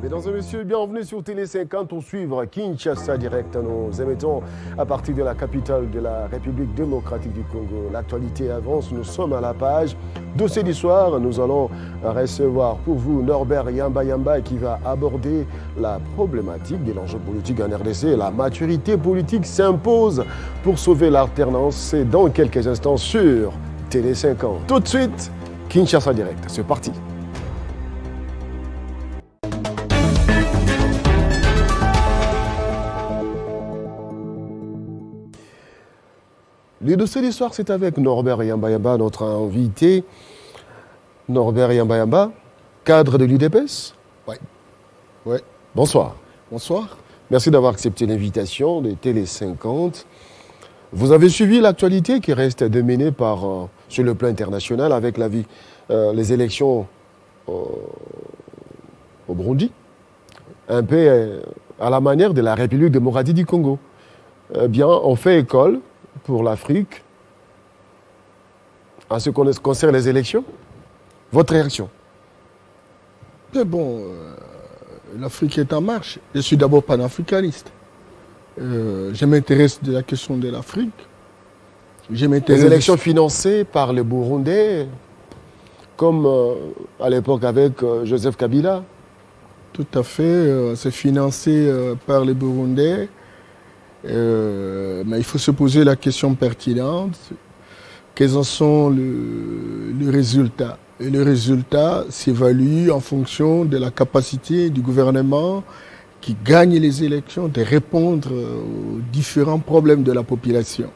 Mesdames et messieurs, bienvenue sur Télé 50 pour suivre Kinshasa Direct. Nous émettons à partir de la capitale de la République démocratique du Congo. L'actualité avance, nous sommes à la page. Dossier du soir, nous allons recevoir pour vous Norbert Yamba Yamba qui va aborder la problématique de l'enjeu politique en RDC. La maturité politique s'impose pour sauver l'alternance. C'est dans quelques instants sur Télé 50. Tout de suite, Kinshasa Direct. C'est parti. Le dossier du soir, c'est avec Norbert Yamba Yamba, notre invité. Norbert Yamba Yamba, cadre de l'UDPS. Oui. Ouais. Bonsoir. Bonsoir. Merci d'avoir accepté l'invitation de Télé 50. Vous avez suivi l'actualité qui reste dominée sur le plan international avec les élections au Burundi, un peu à la manière de la République démocratique du Congo. Eh bien, on fait école pour l'Afrique en ce qui concerne les élections. Votre réaction? Mais bon, l'Afrique est en marche. Je suis d'abord panafricaniste. Je m'intéresse de la question de l'Afrique. Les élections financées par les Burundais, comme à l'époque avec Joseph Kabila. Tout à fait. C'est financé par les Burundais. Mais il faut se poser la question pertinente. Quels en sont les résultats? Et le résultat s'évalue en fonction de la capacité du gouvernement qui gagne les élections de répondre aux différents problèmes de la population.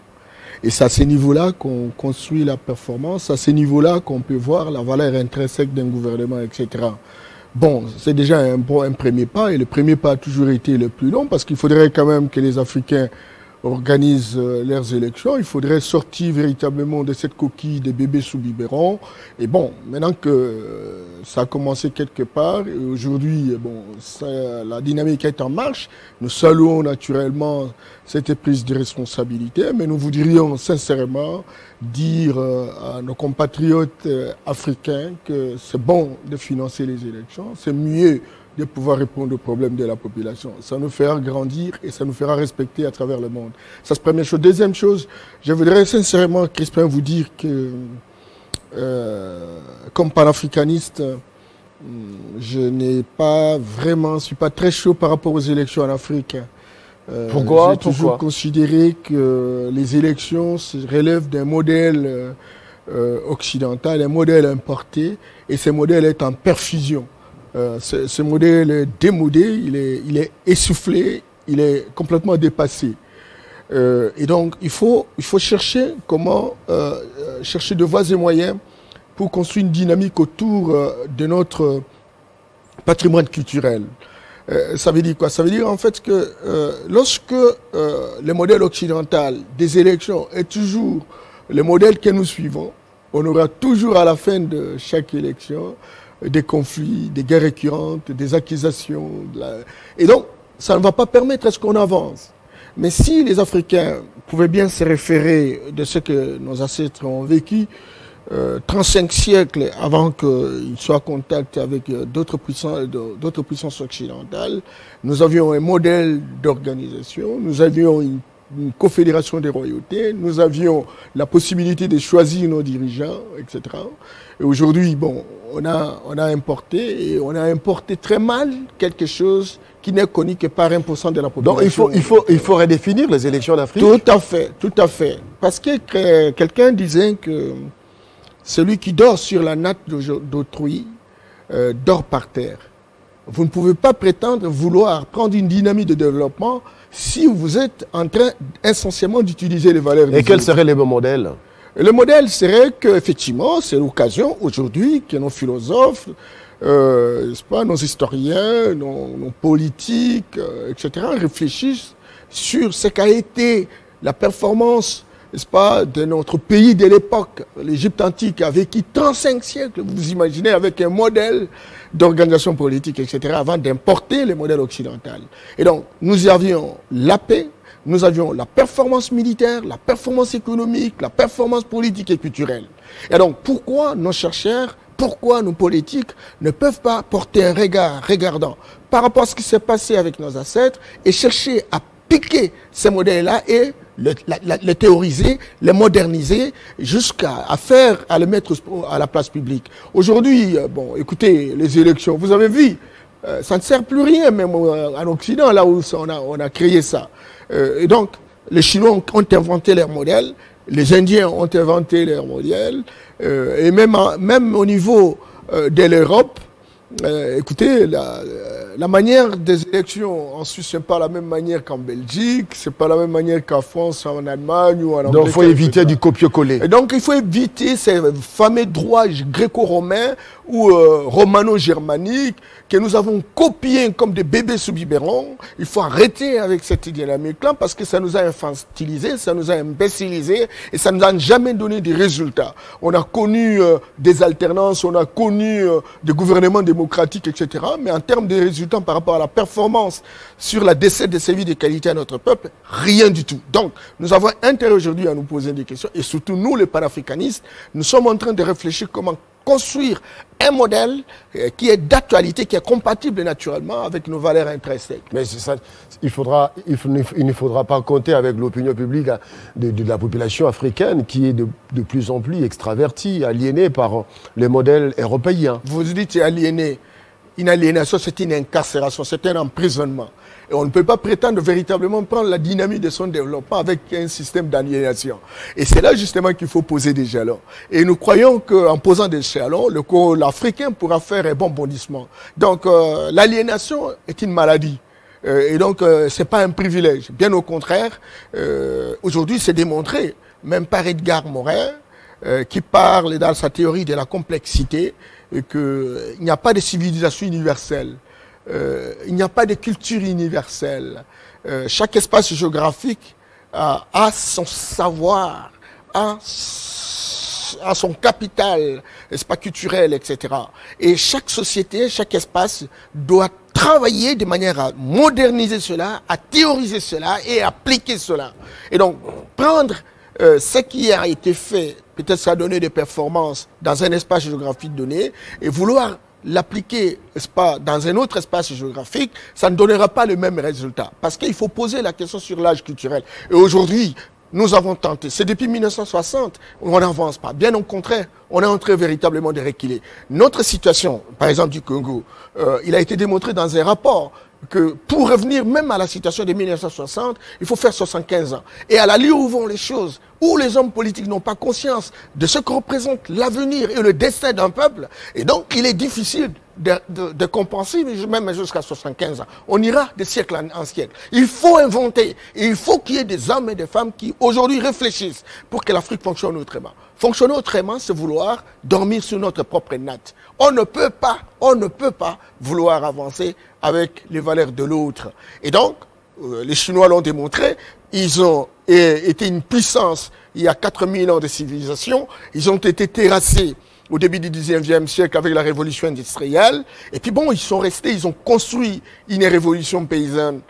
Et c'est à ce niveau-là qu'on construit la performance, c'est à ce niveau-là qu'on peut voir la valeur intrinsèque d'un gouvernement, etc. Bon, c'est déjà un premier pas, et le premier pas a toujours été le plus long, parce qu'il faudrait quand même que les Africains organisent leurs élections. Il faudrait sortir véritablement de cette coquille des bébés sous biberon. Et bon, maintenant que ça a commencé quelque part, et aujourd'hui, bon, la dynamique est en marche, nous saluons naturellement cette prise de responsabilité, mais nous voudrions sincèrement dire à nos compatriotes africains que c'est bon de financer les élections, c'est mieux de pouvoir répondre aux problèmes de la population. Ça nous fera grandir et ça nous fera respecter à travers le monde. Ça, c'est la première chose. Deuxième chose, je voudrais sincèrement, Crispin, vous dire que comme panafricaniste, je suis pas très chaud par rapport aux élections en Afrique. Pourquoi? J'ai toujours considéré que les élections relèvent d'un modèle occidental, un modèle importé, et ce modèle est en perfusion. Ce modèle est démodé, il est essoufflé, il est complètement dépassé. Et donc, il faut chercher chercher de voies et moyens pour construire une dynamique autour de notre patrimoine culturel. Ça veut dire quoi? Ça veut dire en fait que lorsque le modèle occidental des élections est toujours le modèle que nous suivons, on aura toujours à la fin de chaque élection des conflits, des guerres récurrentes, des accusations. Et donc, ça ne va pas permettre à ce qu'on avance. Mais si les Africains pouvaient bien se référer de ce que nos ancêtres ont vécu, 35 siècles avant qu'ils soient en contact avec d'autres puissances occidentales, nous avions un modèle d'organisation, nous avions une confédération des royautés, nous avions la possibilité de choisir nos dirigeants, etc. Et aujourd'hui, bon, on a importé, et on a importé très mal quelque chose qui n'est connu que par 1% de la population. Donc il faut redéfinir les élections d'Afrique. Tout à fait. Parce que quelqu'un disait que celui qui dort sur la natte d'autrui dort par terre. Vous ne pouvez pas prétendre vouloir prendre une dynamique de développement si vous êtes en train essentiellement d'utiliser les valeurs. Et quel serait le bon modèle? Le modèle serait qu'effectivement, c'est l'occasion aujourd'hui que nos philosophes, nos historiens, nos politiques, etc., réfléchissent sur ce qu'a été la performance, de notre pays de l'époque. L'Égypte antique a vécu 35 siècles, vous imaginez, avec un modèle d'organisation politique, etc., avant d'importer le modèle occidental. Et donc, nous avions la paix, nous avions la performance militaire, la performance économique, la performance politique et culturelle. Et donc, pourquoi nos chercheurs pourquoi nos politiques ne peuvent pas porter un regard regardant par rapport à ce qui s'est passé avec nos ancêtres et chercher à piquer ces modèles-là et les théoriser, les moderniser, jusqu'à le mettre à la place publique. Aujourd'hui, bon, écoutez, les élections, vous avez vu, ça ne sert plus rien, même en Occident, là où on a créé ça. Et donc, les Chinois ont inventé leur modèle, les Indiens ont inventé leur modèle, et même au niveau de l'Europe, écoutez, la manière des élections en Suisse, ce n'est pas la même manière qu'en Belgique, ce n'est pas la même manière qu'en France, en Allemagne ou en Angleterre. Donc il faut éviter du copier-coller. Et donc il faut éviter ces fameux droits gréco-romains ou romano-germaniques que nous avons copiés comme des bébés sous biberon. Il faut arrêter avec cette dynamique-là parce que ça nous a infantilisés, ça nous a imbécilisés et ça ne nous a jamais donné des résultats. On a connu des alternances, on a connu des gouvernements démocratiques, etc. Mais en termes de résultats par rapport à la performance sur la desserte des services de qualité à notre peuple, rien du tout. Donc, nous avons intérêt aujourd'hui à nous poser des questions et surtout nous, les panafricanistes, nous sommes en train de réfléchir comment construire un modèle qui est d'actualité, qui est compatible naturellement avec nos valeurs intrinsèques. Mais ça, il ne faudra pas compter avec l'opinion publique de la population africaine qui est de plus en plus extravertie, aliénée par les modèles européens. Vous dites aliéné. Une aliénation, c'est une incarcération, c'est un emprisonnement. Et on ne peut pas prétendre véritablement prendre la dynamique de son développement avec un système d'aliénation. Et c'est là justement qu'il faut poser des jalons. Et nous croyons qu'en posant des jalons, l'Africain pourra faire un bon bondissement. Donc l'aliénation est une maladie. Et donc ce n'est pas un privilège. Bien au contraire, aujourd'hui c'est démontré, même par Edgar Morin, qui parle dans sa théorie de la complexité, qu'il n'y a pas de civilisation universelle. Il n'y a pas de culture universelle. Chaque espace géographique a son savoir, a son capital, espace culturel, etc. Et chaque société, chaque espace doit travailler de manière à moderniser cela, à théoriser cela et appliquer cela. Et donc, prendre ce qui a été fait, peut-être ça a donné des performances dans un espace géographique donné, et vouloir l'appliquer, n'est-ce pas, dans un autre espace géographique, ça ne donnera pas le même résultat. Parce qu'il faut poser la question sur l'âge culturel. Et aujourd'hui, nous avons tenté. C'est depuis 1960, on n'avance pas. Bien au contraire, on est en train véritablement de reculer. Notre situation, par exemple du Congo, il a été démontré dans un rapport que pour revenir même à la situation de 1960, il faut faire 75 ans. Et à l'allure où vont les choses, où les hommes politiques n'ont pas conscience de ce que représente l'avenir et le destin d'un peuple, et donc il est difficile de compenser, même jusqu'à 75 ans. On ira de siècle en siècle. Il faut inventer, et il faut qu'il y ait des hommes et des femmes qui aujourd'hui réfléchissent pour que l'Afrique fonctionne autrement. Fonctionner autrement, c'est vouloir dormir sur notre propre natte. On ne peut pas vouloir avancer avec les valeurs de l'autre. Et donc, les Chinois l'ont démontré, ils ont été une puissance il y a 4000 ans de civilisation, ils ont été terrassés au début du 19e siècle avec la révolution industrielle, et puis bon, ils sont restés, ils ont construit une révolution paysanne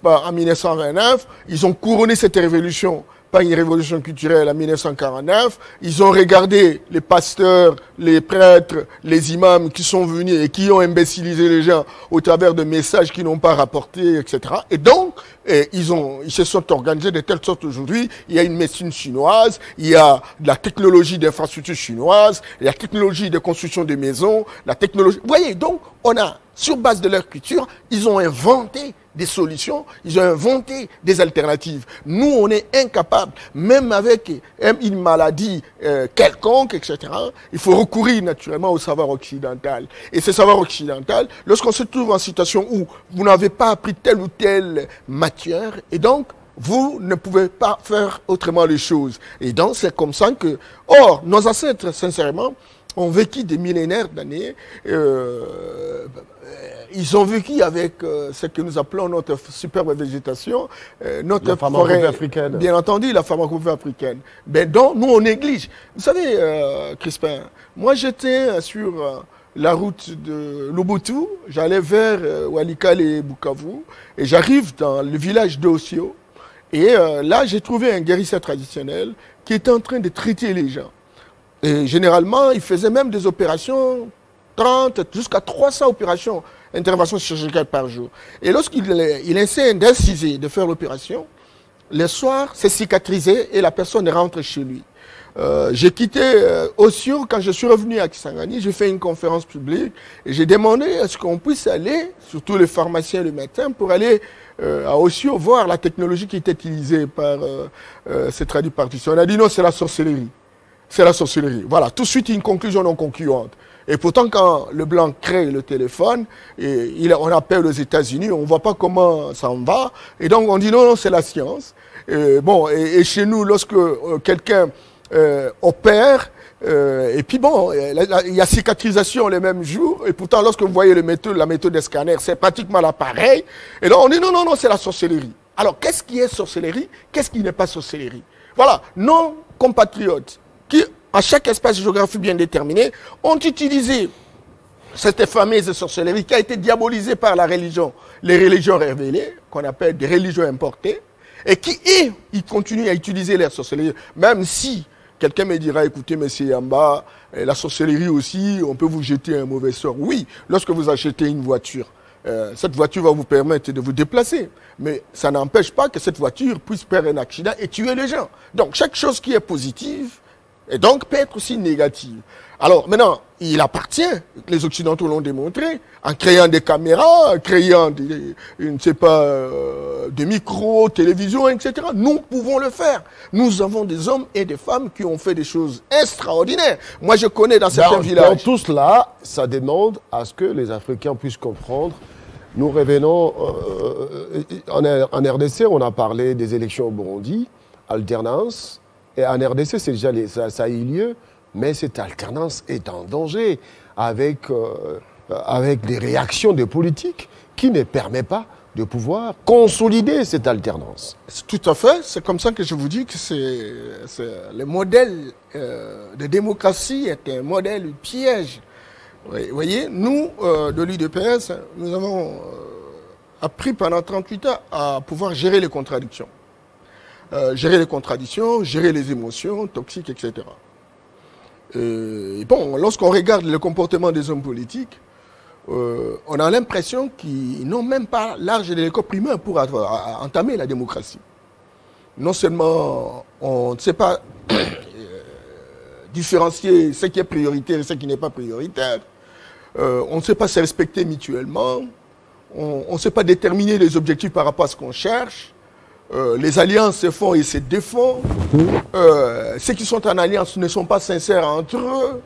en 1929, ils ont couronné cette révolution par une révolution culturelle en 1949. Ils ont regardé les pasteurs, les prêtres, les imams qui sont venus et qui ont imbécilisé les gens au travers de messages qu'ils n'ont pas rapportés, etc. Et donc, ils se sont organisés de telle sorte aujourd'hui, il y a une médecine chinoise, il y a de la technologie d'infrastructure chinoise, la technologie de construction de maisons, la technologie... Vous voyez, donc, on a, sur base de leur culture, ils ont inventé des solutions, ils ont inventé des alternatives. Nous, on est incapables, même avec une maladie quelconque, etc., il faut recourir naturellement au savoir occidental. Et ce savoir occidental, lorsqu'on se trouve en situation où vous n'avez pas appris telle ou telle matière, et donc, vous ne pouvez pas faire autrement les choses. Et donc, c'est comme ça que... Or, nos ancêtres, sincèrement, ont vécu des millénaires d'années. Ils ont vécu avec ce que nous appelons notre superbe végétation, notre forêt africaine. Bien entendu, la pharmacopée africaine. Ben donc, nous, on néglige. Vous savez, Crispin, moi, j'étais sur la route de Lubumbashi, j'allais vers Walikale et Bukavu, et j'arrive dans le village d'Osio, et là, j'ai trouvé un guérisseur traditionnel qui était en train de traiter les gens. Et généralement, il faisait même des opérations, 30 jusqu'à 300 opérations, interventions chirurgicales par jour. Et lorsqu'il essaie d'inciser, de faire l'opération, le soir, c'est cicatrisé et la personne rentre chez lui. J'ai quitté Ossio quand je suis revenu à Kisangani, j'ai fait une conférence publique et j'ai demandé à ce qu'on puisse aller, surtout les pharmaciens le matin, pour aller à Ossio voir la technologie qui était utilisée par ces tradiparticiens. On a dit non, c'est la sorcellerie. C'est la sorcellerie. Voilà, tout de suite une conclusion non concluante. Et pourtant, quand le blanc crée le téléphone, on appelle aux États-Unis, on ne voit pas comment ça en va. Et donc, on dit non, non, c'est la science. Et chez nous, lorsque quelqu'un opère, et puis bon, il y a cicatrisation les mêmes jours. Et pourtant, lorsque vous voyez la méthode des scanners, c'est pratiquement l'appareil. Et donc, on dit non, non, non, c'est la sorcellerie. Alors, qu'est-ce qui est sorcellerie? Qu'est-ce qui n'est pas sorcellerie? Voilà, nos compatriotes qui, à chaque espace géographique bien déterminé, ont utilisé cette fameuse sorcellerie qui a été diabolisée par la religion, les religions révélées, qu'on appelle des religions importées, et ils continuent à utiliser la sorcellerie, même si quelqu'un me dira, écoutez, monsieur Yamba, la sorcellerie aussi, on peut vous jeter un mauvais sort. Oui, lorsque vous achetez une voiture, cette voiture va vous permettre de vous déplacer. Mais ça n'empêche pas que cette voiture puisse faire un accident et tuer les gens. Donc, chaque chose qui est positive, et donc peut être aussi négative. Alors maintenant, il appartient, les Occidentaux l'ont démontré, en créant des caméras, en créant des micros, télévisions, etc. Nous pouvons le faire. Nous avons des hommes et des femmes qui ont fait des choses extraordinaires. Moi, je connais dans certains villages. Dans tout cela, ça demande à ce que les Africains puissent comprendre. Nous revenons en RDC, on a parlé des élections au Burundi, alternance. Et en RDC, c'est déjà ça a eu lieu, mais cette alternance est en danger avec des réactions des politiques qui ne permettent pas de pouvoir consolider cette alternance. Tout à fait. C'est comme ça que je vous dis que le modèle de démocratie est un modèle piège. Vous voyez, nous, de l'UDPS, nous avons appris pendant 38 ans à pouvoir gérer les contradictions. Gérer les émotions toxiques, etc. Et bon, lorsqu'on regarde le comportement des hommes politiques, on a l'impression qu'ils n'ont même pas l'âge de l'école primaire pour entamer la démocratie. Non seulement on ne sait pas différencier ce qui est prioritaire et ce qui n'est pas prioritaire, on ne sait pas se respecter mutuellement, on ne sait pas déterminer les objectifs par rapport à ce qu'on cherche. Les alliances se font et se défont. Ceux qui sont en alliance ne sont pas sincères entre eux.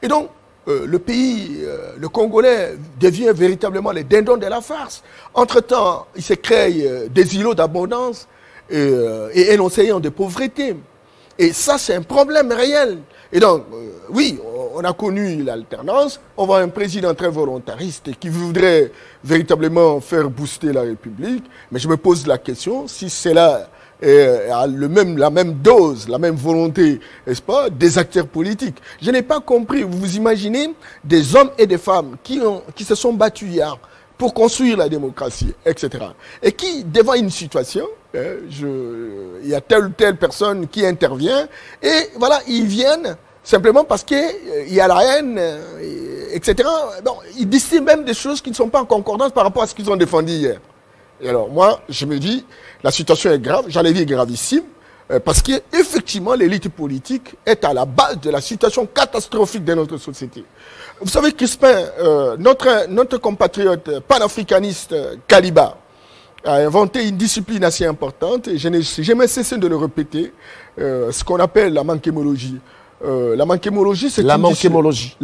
Et donc, le pays, le Congolais, devient véritablement les dindons de la farce. Entre-temps, il se crée des îlots d'abondance et un océan de pauvreté. Et ça, c'est un problème réel. Et donc, oui, on a connu l'alternance. On voit un président très volontariste qui voudrait véritablement faire booster la République. Mais je me pose la question, si cela a la même dose, la même volonté, n'est-ce pas, des acteurs politiques. Je n'ai pas compris. Vous imaginez des hommes et des femmes qui se sont battus hier pour construire la démocratie, etc. Et qui, devant une situation, il y a telle ou telle personne qui intervient, et voilà, ils viennent simplement parce qu'il y a la haine, etc. Bon, ils disent même des choses qui ne sont pas en concordance par rapport à ce qu'ils ont défendu hier. Et alors, moi, je me dis, la situation est grave, j'allais dire gravissime, parce qu'effectivement, l'élite politique est à la base de la situation catastrophique de notre société. Vous savez, Crispin, notre compatriote panafricaniste Kaliba a inventé une discipline assez importante, et je n'ai jamais cessé de le répéter, ce qu'on appelle la mankémologie. La mankémologie, c'est la mankémologie.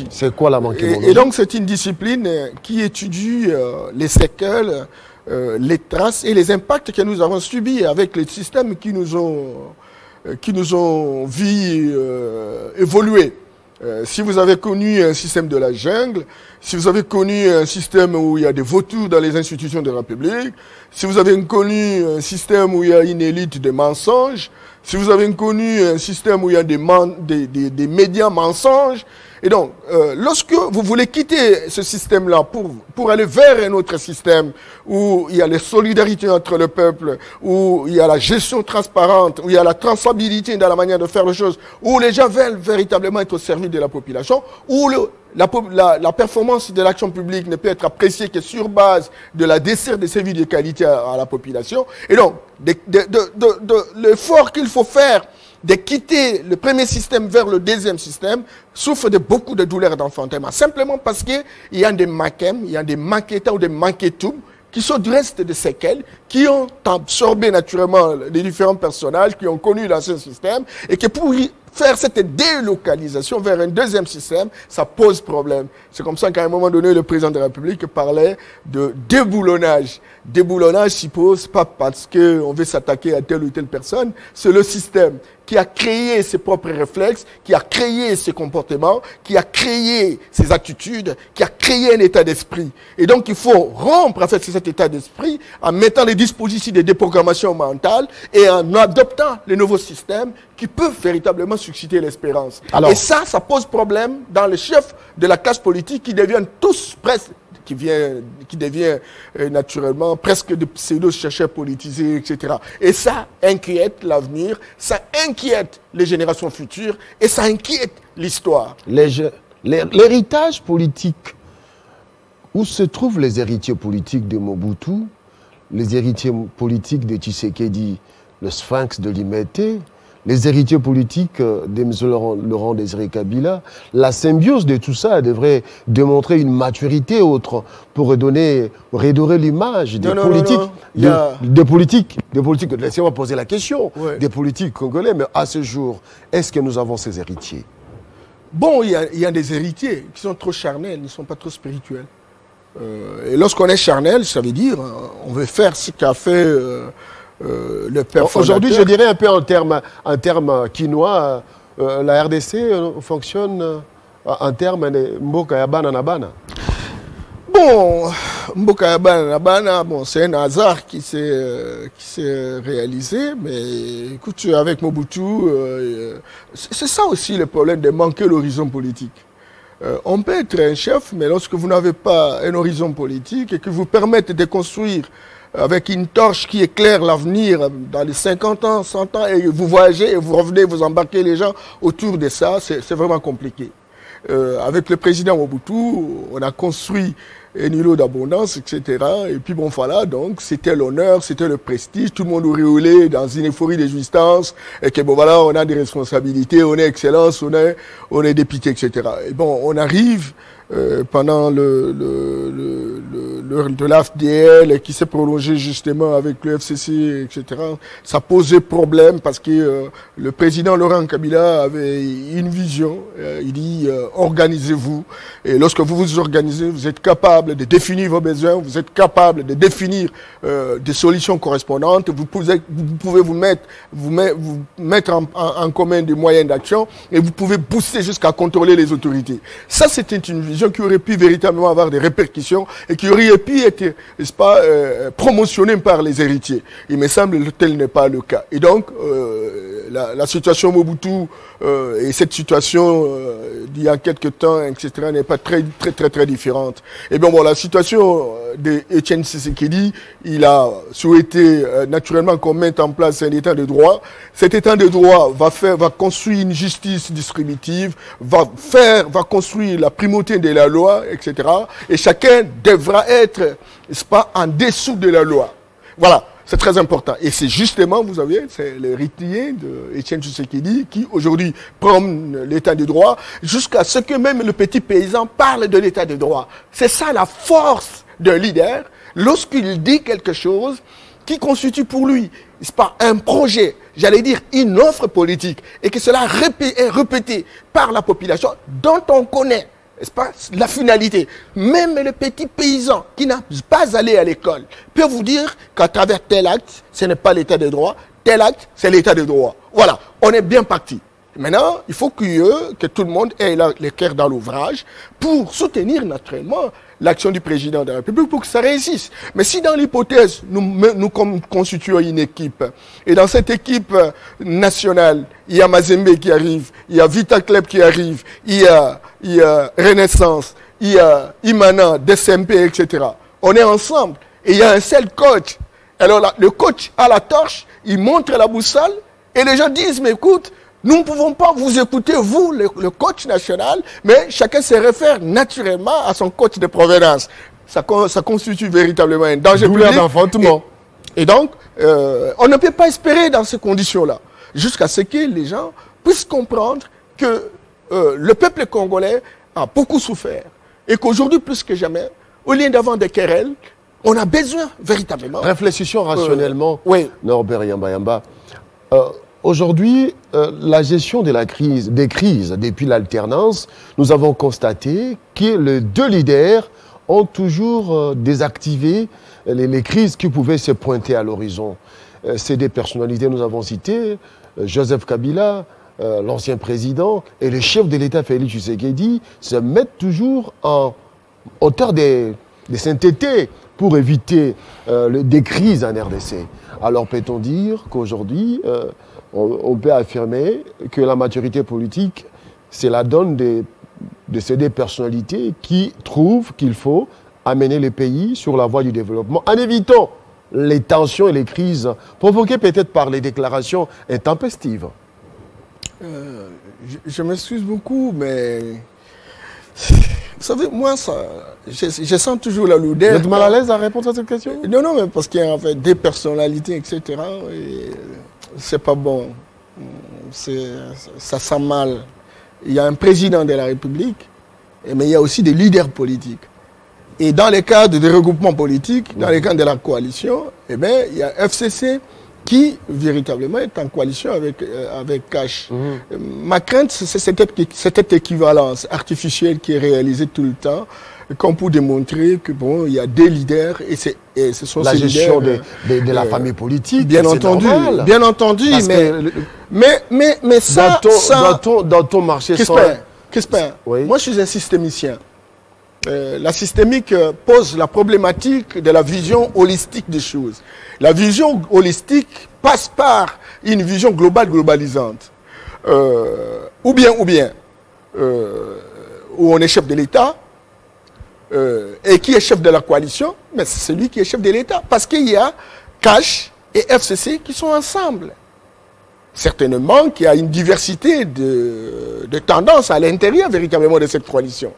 C'est quoi la mankémologie? Et donc, c'est une discipline qui étudie les séquelles, les traces et les impacts que nous avons subis avec les systèmes qui nous ont vu évoluer. Si vous avez connu un système de la jungle, si vous avez connu un système où il y a des vautours dans les institutions de la République, si vous avez connu un système où il y a une élite de mensonges, si vous avez connu un système où il y a des médias mensonges, Et donc, lorsque vous voulez quitter ce système-là pour aller vers un autre système où il y a les solidarités entre le peuple, où il y a la gestion transparente, où il y a la traçabilité dans la manière de faire les choses, où les gens veulent véritablement être au service de la population, où la performance de l'action publique ne peut être appréciée que sur base de la desserte des services de qualité à la population. Et donc, l'effort qu'il faut faire de quitter le premier système vers le deuxième système souffre de beaucoup de douleurs d'enfantement. Simplement parce qu'il y a des maquettes, il y a des maquettes ou des maquettums qui sont du reste de séquelles, qui ont absorbé naturellement les différents personnages, qui ont connu l'ancien système, et que pour faire cette délocalisation vers un deuxième système, ça pose problème. C'est comme ça qu'à un moment donné, le président de la République parlait de déboulonnage. Déboulonnage suppose pas parce qu'on veut s'attaquer à telle ou telle personne, c'est le système qui a créé ses propres réflexes, qui a créé ses comportements, qui a créé ses attitudes, qui a créé un état d'esprit. Et donc, il faut rompre en fait cet état d'esprit en mettant les dispositifs de déprogrammation mentale et en adoptant les nouveaux systèmes qui peuvent véritablement susciter l'espérance. Et ça pose problème dans les chefs de la classe politique qui deviennent tous presque qui devient naturellement presque de pseudo-chercheurs politisés, etc. Et ça inquiète l'avenir, ça inquiète les générations futures et ça inquiète l'histoire. L'héritage politique, où se trouvent les héritiers politiques de Mobutu, les héritiers politiques de Tshisekedi, le sphinx de Limete, les héritiers politiques de M. Laurent Désiré Kabila, la symbiose de tout ça devrait démontrer une maturité autre pour redorer l'image des politiques, laissez-moi poser la question, des politiques congolais, mais à ce jour, est-ce que nous avons ces héritiers? Bon, il y a des héritiers qui sont trop charnels, ils ne sont pas trop spirituels. Et lorsqu'on est charnel, ça veut dire on veut faire ce qu'a fait... le père aujourd'hui, je dirais un peu en termes quinois, la RDC fonctionne en termes de Mboka ya bana na bana. Bon, Mboka ya bana na bana, bon, c'est un hasard qui s'est réalisé, mais écoute, avec Mobutu, c'est ça aussi le problème de manquer l'horizon politique. On peut être un chef, mais lorsque vous n'avez pas un horizon politique et que vous permettez de construire avec une torche qui éclaire l'avenir dans les 50 ans, 100 ans, et vous voyagez et vous revenez, vous embarquez les gens autour de ça, c'est vraiment compliqué. Avec le président Mobutu, on a construit un îlot d'abondance, etc. Et puis bon, voilà, donc c'était l'honneur, c'était le prestige, tout le monde aurait roulé dans une euphorie de jouissance, et que bon, voilà, on a des responsabilités, on est excellence, on est député, etc. Et bon, on arrive pendant de l'AFDL qui s'est prolongé justement avec le FCC, etc. Ça posait problème parce que le président Laurent Kabila avait une vision. Il dit organisez-vous. Et lorsque vous vous organisez, vous êtes capable de définir vos besoins, vous êtes capable de définir des solutions correspondantes. Vous pouvez vous mettre en commun des moyens d'action et vous pouvez booster jusqu'à contrôler les autorités. Ça, c'était une vision qui aurait pu véritablement avoir des répercussions et qui aurait pu être, n'est-ce pas, promotionnée par les héritiers. Il me semble que tel n'est pas le cas. Et donc, la situation Mobutu et cette situation d'il y a quelques temps, etc., n'est pas très différente. Et bien bon, la situation d'Etienne Tshisekedi, il a souhaité naturellement qu'on mette en place un état de droit. Cet état de droit va construire une justice distributive, va construire la primauté de la loi, etc. Et chacun devra être, n'est-ce pas, en dessous de la loi. Voilà. C'est très important. Et c'est justement, vous savez, c'est l'héritier d'Etienne Tshisekedi qui aujourd'hui prône l'état de droit jusqu'à ce que même le petit paysan parle de l'état de droit. C'est ça la force d'un leader lorsqu'il dit quelque chose qui constitue pour lui, n'est-ce pas, un projet, j'allais dire une offre politique, et que cela est répété par la population dont on connaît, n'est-ce pas, la finalité. Même le petit paysan qui n'a pas allé à l'école peut vous dire qu'à travers tel acte, ce n'est pas l'état de droit, tel acte, c'est l'état de droit. Voilà, on est bien parti. Maintenant, il faut que tout le monde ait le cœur dans l'ouvrage pour soutenir naturellement l'action du président de la République pour que ça réussisse. Mais si dans l'hypothèse, nous constituons une équipe, et dans cette équipe nationale, il y a Mazembe qui arrive, il y a Vita Club qui arrive, il y a il y a Renaissance, il y a Imana, DSMP, etc. On est ensemble et il y a un seul coach. Alors là, le coach a la torche, il montre la boussole et les gens disent, mais écoute, nous ne pouvons pas vous écouter, vous, le coach national, mais chacun se réfère naturellement à son coach de provenance. Ça constitue véritablement un danger public. D'enfantement. Et donc, on ne peut pas espérer dans ces conditions-là, jusqu'à ce que les gens puissent comprendre que le peuple congolais a beaucoup souffert et qu'aujourd'hui, plus que jamais, au lieu d'avoir des querelles, on a besoin véritablement. Réfléchissons rationnellement, oui. Norbert Yamba. Aujourd'hui, la gestion de des crises depuis l'alternance, nous avons constaté que les deux leaders ont toujours désactivé les crises qui pouvaient se pointer à l'horizon. C'est des personnalités, nous avons cité, Joseph Kabila, l'ancien président, et le chef de l'État, Félix Tshisekedi, se mettent toujours en hauteur des saintetés pour éviter des crises en RDC. Alors peut-on dire qu'aujourd'hui, on peut affirmer que la maturité politique, c'est la donne de ces deux personnalités qui trouvent qu'il faut amener le pays sur la voie du développement en évitant les tensions et les crises provoquées peut-être par les déclarations intempestives. Je m'excuse beaucoup, mais vous savez, moi, je sens toujours la lourdeur. Vous êtes mal à l'aise à répondre à cette question? Non, mais parce qu'il y a en fait des personnalités, etc. Et c'est pas bon. Ça sent mal. Il y a un président de la République, mais il y a aussi des leaders politiques. Et dans les cadres de regroupement politique, dans les cadres de la coalition, eh bien, il y a FCC qui, véritablement, est en coalition avec Cash. Ma crainte, c'est cette équivalence artificielle qui est réalisée tout le temps, comme pour démontrer que, bon, il y a des leaders, et ce sont la ces gestion leaders, de la famille politique, bien entendu, mais ça, dans ton marché Crispin, oui. Moi je suis un systémicien. La systémique pose la problématique de la vision holistique des choses. La vision holistique passe par une vision globale, globalisante. Ou bien, où on est chef de l'État, et qui est chef de la coalition, mais c'est celui qui est chef de l'État. Parce qu'il y a Cash et FCC qui sont ensemble. Certainement qu'il y a une diversité de tendances à l'intérieur véritablement de cette coalition.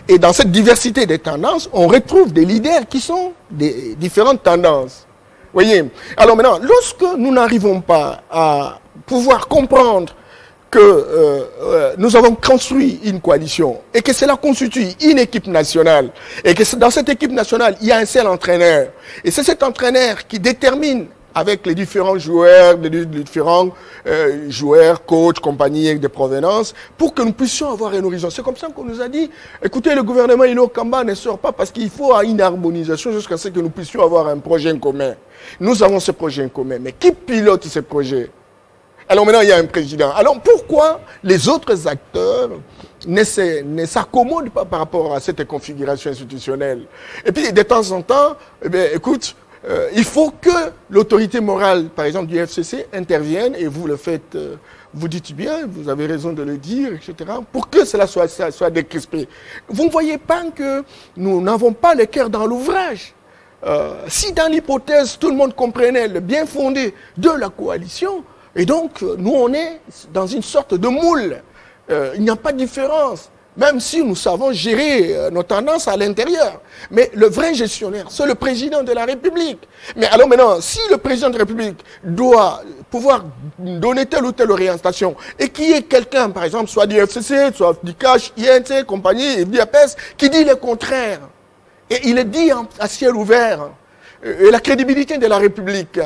Et dans cette diversité des tendances, on retrouve des leaders qui sont des différentes tendances. Voyez. Alors maintenant, lorsque nous n'arrivons pas à pouvoir comprendre que nous avons construit une coalition et que cela constitue une équipe nationale et que dans cette équipe nationale, il y a un seul entraîneur. Et c'est cet entraîneur qui détermine avec les différents joueurs, coachs, compagnies de provenance, pour que nous puissions avoir un horizon. C'est comme ça qu'on nous a dit, écoutez, le gouvernement Ilo Kamba ne sort pas parce qu'il faut une harmonisation jusqu'à ce que nous puissions avoir un projet en commun. Nous avons ce projet en commun, mais qui pilote ce projet? Alors maintenant, il y a un président. Alors pourquoi les autres acteurs ne s'accommodent pas par rapport à cette configuration institutionnelle? Et puis, de temps en temps, eh bien, écoute, il faut que l'autorité morale, par exemple, du FCC intervienne, et vous le faites, vous dites bien, vous avez raison de le dire, etc., pour que cela soit décrispé. Vous ne voyez pas que nous n'avons pas le cœur dans l'ouvrage. Si dans l'hypothèse, tout le monde comprenait le bien fondé de la coalition, et donc, nous, on est dans une sorte de moule. Il n'y a pas de différence, même si nous savons gérer nos tendances à l'intérieur. Mais le vrai gestionnaire, c'est le président de la République. Mais alors maintenant, si le président de la République doit pouvoir donner telle ou telle orientation, et qu'il y ait quelqu'un, par exemple, soit du FCC, soit du CACH, INT, compagnie, et l'IAPES, qui dit le contraire, et il est dit à ciel ouvert, et la crédibilité de la République,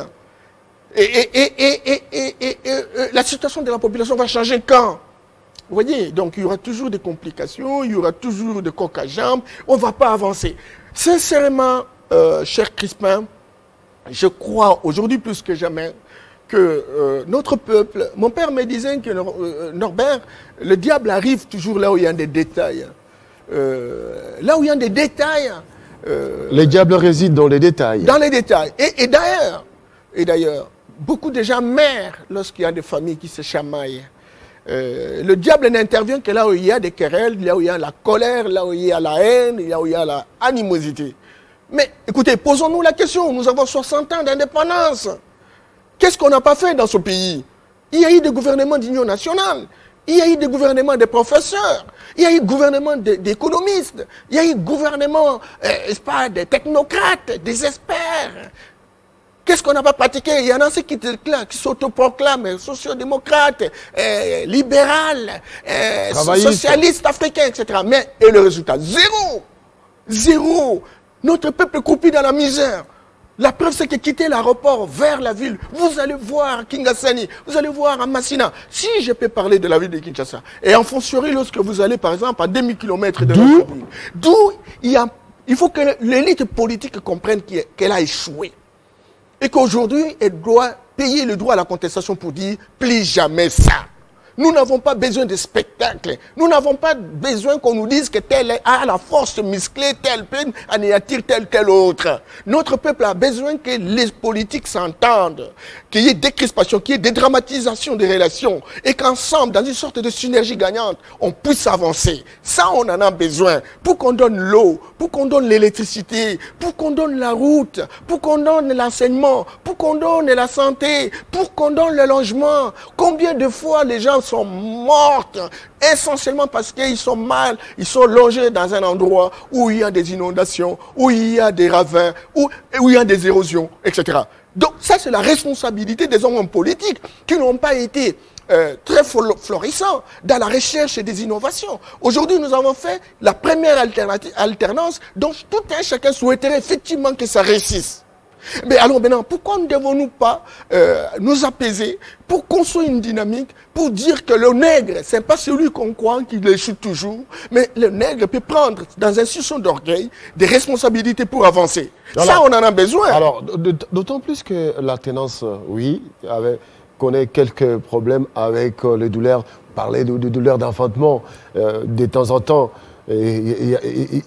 la situation de la population va changer quand? Vous voyez, donc il y aura toujours des complications, il y aura toujours des coques à jambes, on ne va pas avancer. Sincèrement, cher Crispin, je crois aujourd'hui plus que jamais que notre peuple, mon père me disait que Norbert, le diable arrive toujours là où il y a des détails. Là où il y a des détails. Les diables résident dans les détails. Dans les détails. Et d'ailleurs, beaucoup de gens meurent lorsqu'il y a des familles qui se chamaillent. Le diable n'intervient que là où il y a des querelles, là où il y a la colère, là où il y a la haine, là où il y a la animosité. Mais écoutez, posons-nous la question, nous avons 60 ans d'indépendance. Qu'est-ce qu'on n'a pas fait dans ce pays? Il y a eu des gouvernements d'union nationale, il y a eu des gouvernements de professeurs, il y a eu des gouvernements d'économistes, il y a eu des gouvernements, des technocrates, des experts. Qu'est-ce qu'on n'a pas pratiqué? Il y en a ceux qui s'autoproclament sociodémocrates, libéral, socialistes africains, etc. Mais, et le résultat? Zéro. Zéro. Notre peuple croupit dans la misère. La preuve, c'est que quitter l'aéroport vers la ville, vous allez voir Kingasani, vous allez voir à Massina. Si je peux parler de la ville de Kinshasa, et en Fonchori, lorsque vous allez, par exemple, à 2000 km de notre ville, d'où il faut que l'élite politique comprenne qu'elle a échoué. Et qu'aujourd'hui, elle doit payer le droit à la contestation pour dire plus jamais ça. Nous n'avons pas besoin de spectacle. Nous n'avons pas besoin qu'on nous dise que tel a la force musclée, tel peut anéantir tel autre. Notre peuple a besoin que les politiques s'entendent, qu'il y ait des crispations, qu'il y ait des dramatisations des relations et qu'ensemble, dans une sorte de synergie gagnante, on puisse avancer. Ça, on en a besoin pour qu'on donne l'eau, pour qu'on donne l'électricité, pour qu'on donne la route, pour qu'on donne l'enseignement, pour qu'on donne la santé, pour qu'on donne le logement. Combien de fois les gens sont mortes essentiellement parce qu'ils sont mal, ils sont logés dans un endroit où il y a des inondations, où il y a des ravins, où il y a des érosions, etc. Donc ça, c'est la responsabilité des hommes politiques qui n'ont pas été très florissants dans la recherche des innovations. Aujourd'hui, nous avons fait la première alternance dont tout un chacun souhaiterait effectivement que ça réussisse. Mais alors maintenant, pourquoi ne devons-nous pas nous apaiser pour construire une dynamique, pour dire que le nègre, c'est pas celui qu'on croit qu'il échoue toujours, mais le nègre peut prendre dans un sursaut d'orgueil des responsabilités pour avancer. Alors, ça, on en a besoin. Alors, d'autant plus que l'alternance, oui, connaît quelques problèmes avec les douleurs, parler de douleurs d'enfantement de temps en temps. Il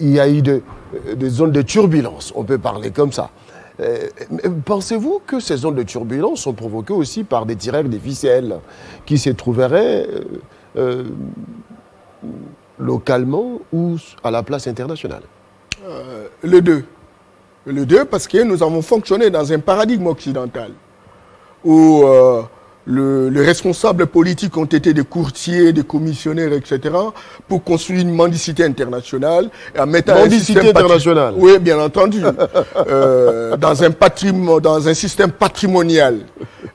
y a eu des zones de turbulence, on peut parler comme ça. Pensez-vous que ces zones de turbulence sont provoquées aussi par des tireurs des ficelles qui se trouveraient localement ou à la place internationale? Les deux. Les deux, parce que nous avons fonctionné dans un paradigme occidental où les responsables politiques ont été des courtiers, des commissionnaires, etc., pour construire une mendicité internationale. Et en mettant mendicité internationale? Oui, bien entendu. Dans un système patrimonial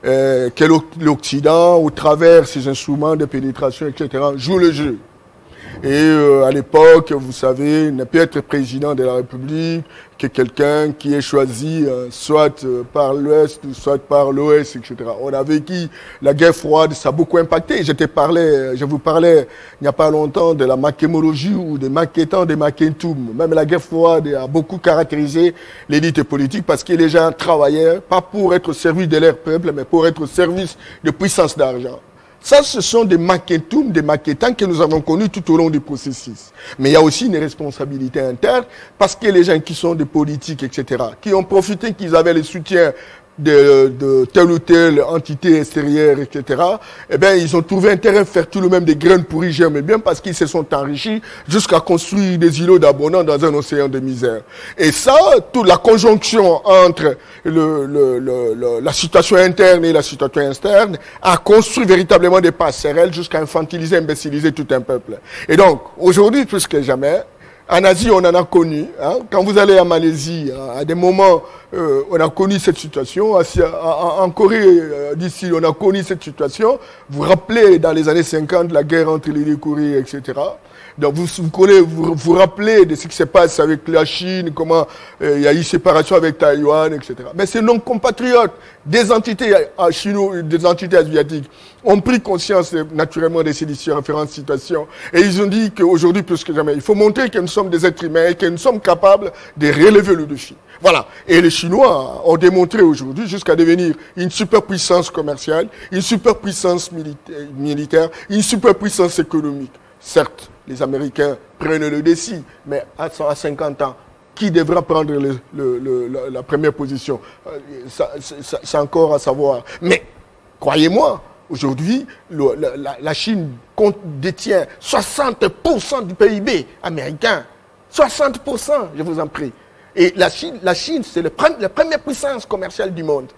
que l'Occident, au travers ses instruments de pénétration, etc., joue le jeu. Et à l'époque, vous savez, il ne peut être président de la République que quelqu'un qui est choisi soit par l'Ouest, soit par l'Ouest, etc. On a vécu la guerre froide, ça a beaucoup impacté. Je vous parlais il n'y a pas longtemps de la maquémologie ou des maquettants, des maquettoum. Même la guerre froide a beaucoup caractérisé l'élite politique parce que les gens travaillaient pas pour être au service de leur peuple, mais pour être au service de puissance d'argent. Ça, ce sont des maquettoum, des maquettants que nous avons connus tout au long du processus. Mais il y a aussi une responsabilité interne parce que les gens qui sont des politiques, etc., qui ont profité qu'ils avaient le soutien de telle ou telle entité extérieure, etc., eh bien, ils ont trouvé un terrain fertile, même des graines pourries germent bien parce qu'ils se sont enrichis jusqu'à construire des îlots d'abondance dans un océan de misère. Et ça, toute la conjonction entre la situation interne et la situation externe a construit véritablement des passerelles jusqu'à infantiliser, imbéciliser tout un peuple. Et donc, aujourd'hui, plus que jamais, en Asie, on en a connu. Hein. Quand vous allez en Malaisie, à des moments, on a connu cette situation. En Corée, d'ici, on a connu cette situation. Vous vous rappelez, dans les années 50, la guerre entre les Corées, etc. Donc, vous rappelez de ce qui se passe avec la Chine, comment il y a eu séparation avec Taïwan, etc. Mais c'est nos compatriotes des entités chinoises, des entités asiatiques, ont pris conscience naturellement de ces différentes situations. Et ils ont dit qu'aujourd'hui, plus que jamais, il faut montrer que nous sommes des êtres humains et que nous sommes capables de relever le défi. Voilà. Et les Chinois ont démontré aujourd'hui jusqu'à devenir une superpuissance commerciale, une superpuissance militaire, une superpuissance économique. Certes, les Américains prennent le défi, mais à 50 ans, qui devra prendre la première position? C'est encore à savoir. Mais, croyez-moi, Aujourd'hui, la Chine détient 60% du PIB américain. 60%, je vous en prie. Et la Chine c'est la première puissance commerciale du monde.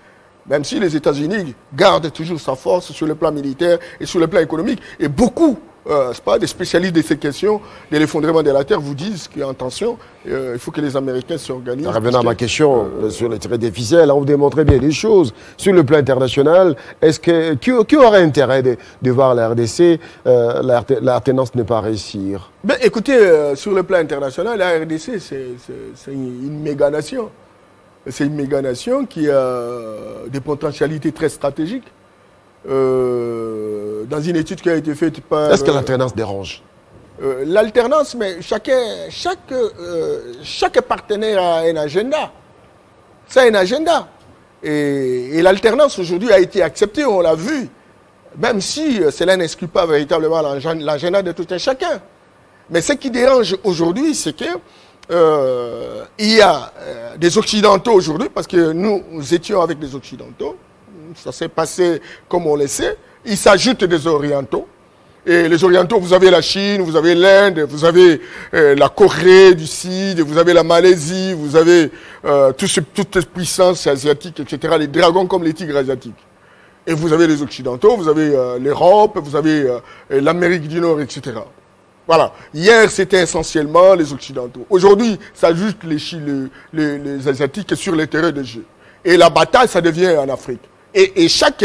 Même si les États-Unis gardent toujours sa force sur le plan militaire et sur le plan économique. Et beaucoup, c'est pas des spécialistes de ces questions, de l'effondrement de la Terre, vous disent qu'en tension, il faut que les Américains s'organisent. Revenant à ma question sur le tiré des ficelles, on vous démontrait bien des choses. Sur le plan international, qui aurait intérêt de voir la RDC, la tenance ne pas réussir? Ben, écoutez, sur le plan international, la RDC, c'est une méga-nation. C'est une méga-nation qui a des potentialités très stratégiques. Dans une étude qui a été faite par... Est-ce que l'alternance dérange? L'alternance, mais chaque partenaire a un agenda. C'est un agenda. Et l'alternance aujourd'hui a été acceptée, on l'a vu. Même si cela n'exclut pas véritablement l'agenda de tout un chacun. Mais ce qui dérange aujourd'hui, c'est que il y a des Occidentaux aujourd'hui, parce que nous étions avec des Occidentaux, ça s'est passé comme on le sait, ils s'ajoutent des Orientaux. Et les Orientaux, vous avez la Chine, vous avez l'Inde, vous avez la Corée du Sud, vous avez la Malaisie, vous avez toutes les puissances asiatiques, etc., les dragons comme les tigres asiatiques. Et vous avez les Occidentaux, vous avez l'Europe, vous avez l'Amérique du Nord, etc. Voilà. Hier, c'était essentiellement les Occidentaux. Aujourd'hui, ça juste les Asiatiques sur les terrains de jeu. Et la bataille, ça devient en Afrique. Et chaque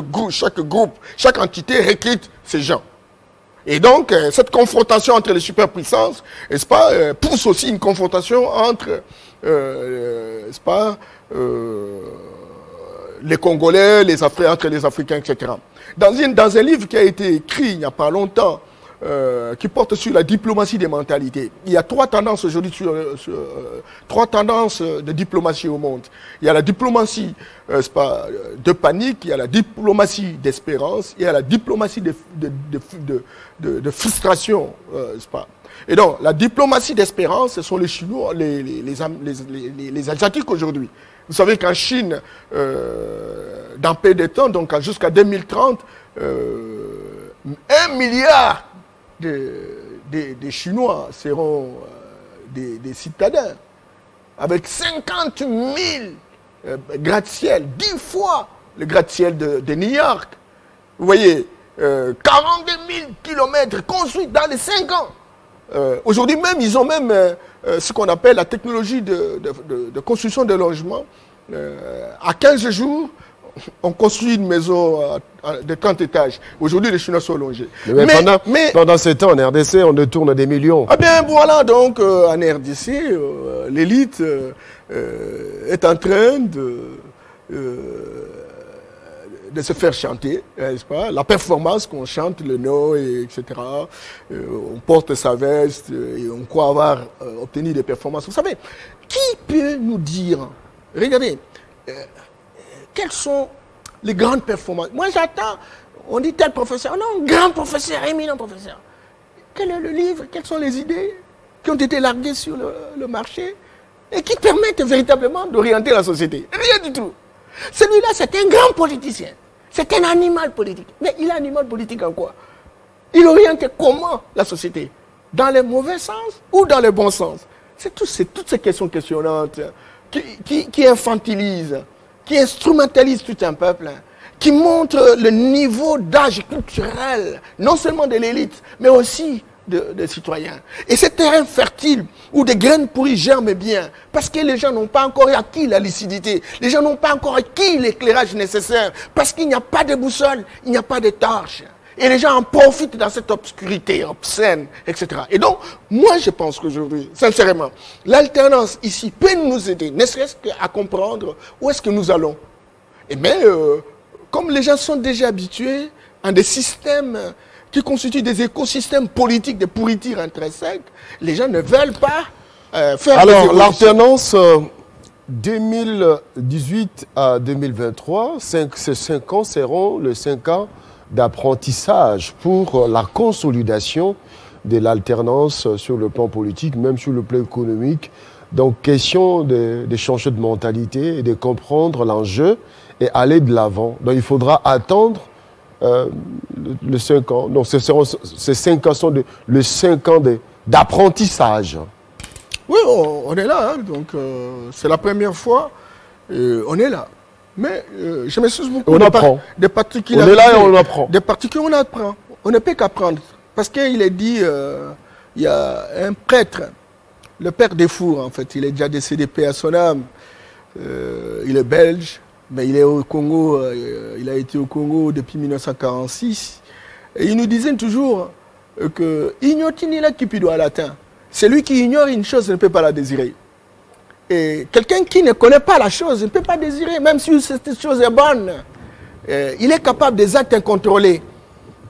groupe, chaque entité recrute ces gens. Et donc, cette confrontation entre les superpuissances, n'est-ce pas, pousse aussi une confrontation entre, n'est-ce pas, les Congolais, entre les Africains, etc. Dans un livre qui a été écrit il n'y a pas longtemps, qui porte sur la diplomatie des mentalités. Il y a trois tendances aujourd'hui, trois tendances de diplomatie au monde. Il y a la diplomatie de panique, il y a la diplomatie d'espérance, il y a la diplomatie de frustration. Et donc, la diplomatie d'espérance, ce sont les Chinois, les Asiatiques aujourd'hui. Vous savez qu'en Chine, dans peu de temps, donc jusqu'à 2030, 1 milliard des Chinois seront des citadins, avec 50 000 gratte-ciel, 10 fois le gratte-ciel de New York. Vous voyez, 42 000 kilomètres construits dans les 5 ans. Aujourd'hui même, ils ont même ce qu'on appelle la technologie de construction de logements. À 15 jours, on construit une maison de 30 étages. Aujourd'hui, les Chinois sont longés. Mais pendant ces temps, en RDC, on détourne des millions. Ah bien, voilà, donc, en RDC, l'élite est en train de se faire chanter, n'est-ce pas? La performance qu'on chante, le nom, etc. On porte sa veste et on croit avoir obtenu des performances. Vous savez, qui peut nous dire, regardez, quelles sont les grandes performances? Moi, j'attends, on dit tel professeur, non, grand professeur, éminent professeur. Quel est le livre? Quelles sont les idées qui ont été larguées sur le marché et qui permettent véritablement d'orienter la société? Rien du tout. Celui-là, c'est un grand politicien. C'est un animal politique. Mais il est animal politique en quoi? Il oriente comment la société? Dans le mauvais sens ou dans le bon sens? C'est toutes ces questions questionnantes qui infantilisent, qui instrumentalisent tout un peuple, qui montrent le niveau d'âge culturel, non seulement de l'élite, mais aussi des citoyens. Et ce terrain fertile où des graines pourries germent bien, parce que les gens n'ont pas encore acquis la lucidité, les gens n'ont pas encore acquis l'éclairage nécessaire, parce qu'il n'y a pas de boussole, il n'y a pas de torche. Et les gens en profitent dans cette obscurité obscène, etc. Et donc, moi je pense qu'aujourd'hui, sincèrement, l'alternance ici peut nous aider, ne serait-ce qu'à comprendre où est-ce que nous allons. Et bien, comme les gens sont déjà habitués à des systèmes qui constituent des écosystèmes politiques de pourriture intrinsèque, les gens ne veulent pas faire... Alors, l'alternance 2018 à 2023, ces 5 ans seront les 5 ans d'apprentissage pour la consolidation de l'alternance sur le plan politique, même sur le plan économique. Donc, question de changer de mentalité et de comprendre l'enjeu et aller de l'avant. Donc, il faudra attendre le 5 ans. Donc, ces 5 ans sont le 5 ans d'apprentissage. Oui, on est là. Hein, donc, c'est la première fois. On est là. Mais je m'excuse beaucoup. On apprend. Des particularités. On est là et on apprend. Des particularités, on apprend. On ne peut qu'apprendre. Parce qu'il est dit, il y a un prêtre, le père des Fours, en fait. Il est déjà décédé, paix à son âme. Il est belge, mais il est au Congo. Il a été au Congo depuis 1946. Et il nous disait toujours que ignoti là qui doit latin. Celui qui ignore une chose ne peut pas la désirer. Et quelqu'un qui ne connaît pas la chose ne peut pas désirer, même si cette chose est bonne. Il est capable des actes incontrôlés.